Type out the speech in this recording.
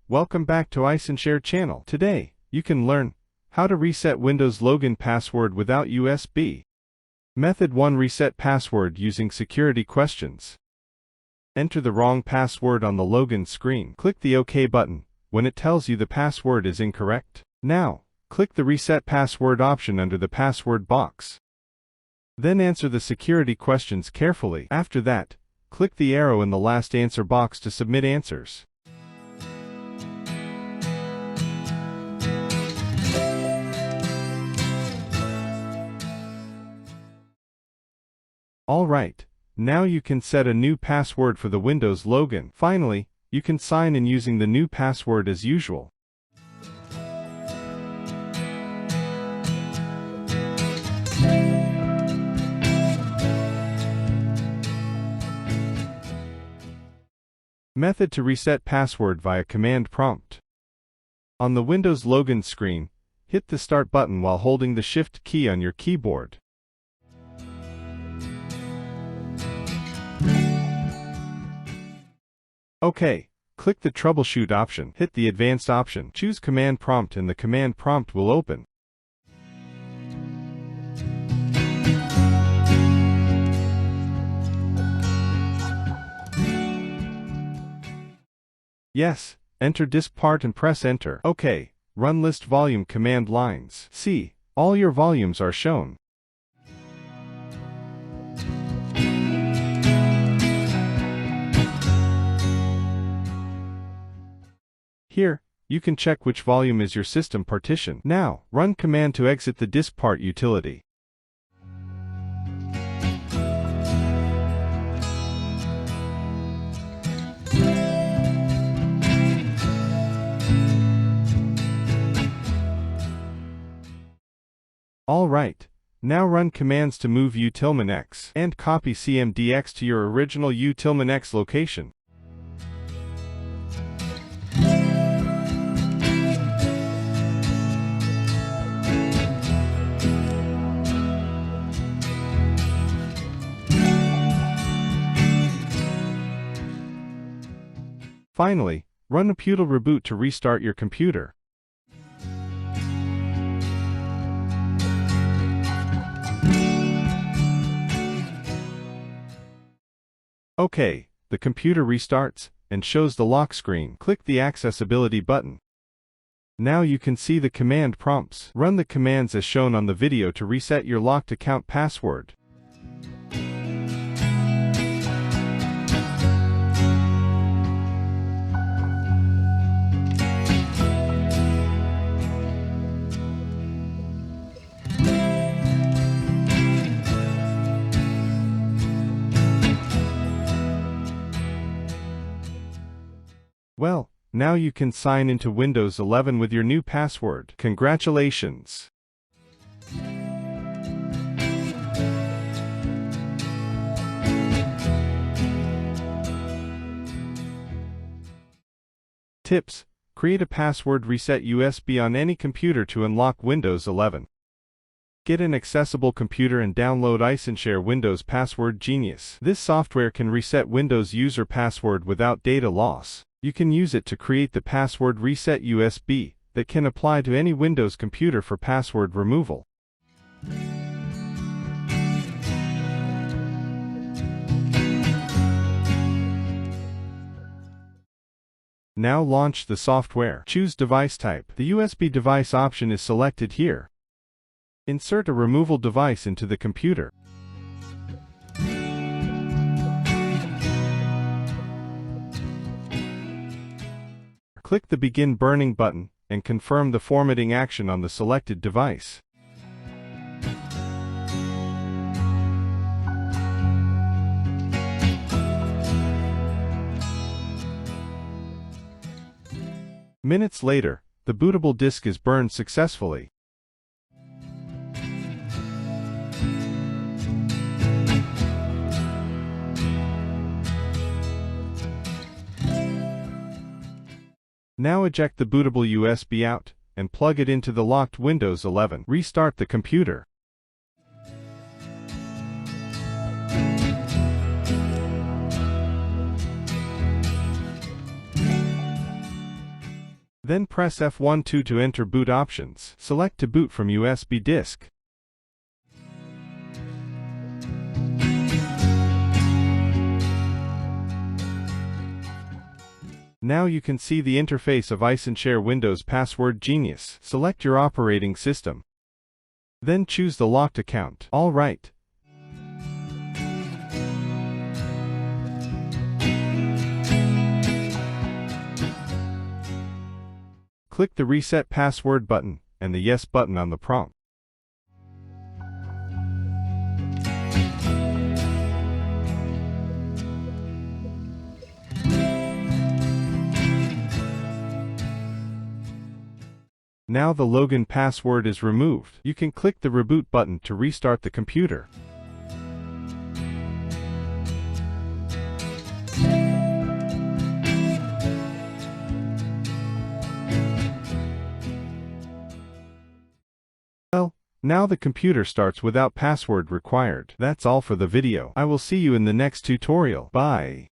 welcome back to iSenShare channel. Today, you can learn how to reset Windows login password without USB. Method 1. Reset password using security questions. Enter the wrong password on the login screen. Click the OK button when it tells you the password is incorrect. Now, click the Reset Password option under the password box. Then answer the security questions carefully. After that, click the arrow in the last answer box to submit answers. Alright, now you can set a new password for the Windows login. Finally, you can sign in using the new password as usual. Method to reset password via command prompt. On the Windows login screen, hit the Start button while holding the Shift key on your keyboard. OK, click the Troubleshoot option. Hit the Advanced option. Choose Command Prompt and the command prompt will open. Yes, enter disk part and press Enter. OK, run list volume command lines. See, all your volumes are shown. Here, you can check which volume is your system partition. Now, run command to exit the disk part utility. Alright, now run commands to move utilmonx and copy CMDX to your original utilmonx location. Finally, run a Putal reboot to restart your computer. OK, the computer restarts and shows the lock screen. Click the Accessibility button. Now you can see the command prompts. Run the commands as shown on the video to reset your locked account password. Well, now you can sign into Windows 11 with your new password. Congratulations! Tips: create a password reset USB on any computer to unlock Windows 11. Get an accessible computer and download iSenShare Windows Password Genius. This software can reset Windows user password without data loss. You can use it to create the password reset USB that can apply to any Windows computer for password removal. Now launch the software. Choose device type. The USB device option is selected here. Insert a removal device into the computer. Click the Begin Burning button and confirm the formatting action on the selected device. Minutes later, the bootable disk is burned successfully. Now eject the bootable USB out and plug it into the locked Windows 11. Restart the computer. Then press F12 to enter boot options. Select to boot from USB disk. Now you can see the interface of iSendShare Windows Password Genius. Select your operating system. Then choose the locked account. All right. Click the Reset Password button and the Yes button on the prompt. Now the login password is removed. You can click the Reboot button to restart the computer. Well, now the computer starts without password required. That's all for the video. I will see you in the next tutorial. Bye.